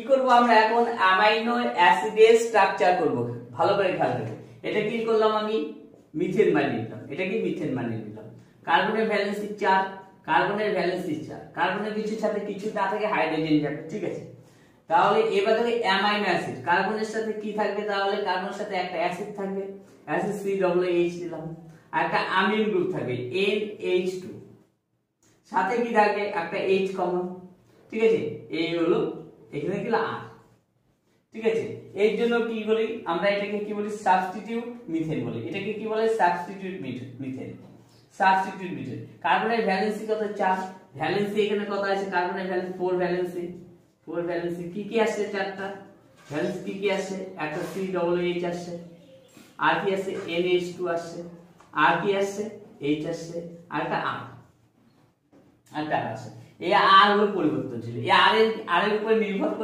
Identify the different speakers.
Speaker 1: কি করব আমরা এখন অ্যামাইনো অ্যাসিডের স্ট্রাকচার করব। ভালো করে খেয়াল রাখবে। এটা কি করলাম আমি মিথেন বানিয়ে নিলাম। এটা কি মিথেন বানিয়ে নিলাম। কার্বনের ভ্যালেন্সি 4, কার্বনের ভ্যালেন্সি 4, কার্বনের কিছুর সাথে কিছু না থেকে হাইড্রোজেন যাবে, ঠিক আছে। তাহলে এবার থেকে অ্যামাইনো অ্যাসিড, কার্বনের সাথে কি থাকবে, তাহলে কার্বনের সাথে একটা অ্যাসিড থাকবে, অ্যাসিড COOH দিলাম, আর একটা অ্যামিন গ্রুপ থাকবে NH2, সাথে কি থাকবে একটা H কমন, ঠিক আছে। এই হলো এখানে কি আর, ঠিক আছে। এর জন্য কি বলি আমরা, এটাকে কি বলি সাবস্টিটিউট মিথেন বলি। এটাকে কি বলে সাবস্টিটিউট মিথেন, সাবস্টিটিউট মিথেন। কার্বনের ভ্যালেন্সি কত 4, ভ্যালেন্সি এখানে কত আছে, কার্বনের ভ্যালেন্সি 4 ভ্যালেন্সি, 4 ভ্যালেন্সি কি কি আসছে, চারটা ভ্যালেন্সি কি কি আসছে, একটা COOH আসছে, আর কি আসছে NH2 আসছে, আর কি আসছে H আসছে, আর একটা আর আসছে। এই আর হলো পরিবর্তনশীল। এই আর এর উপর নির্ভর করে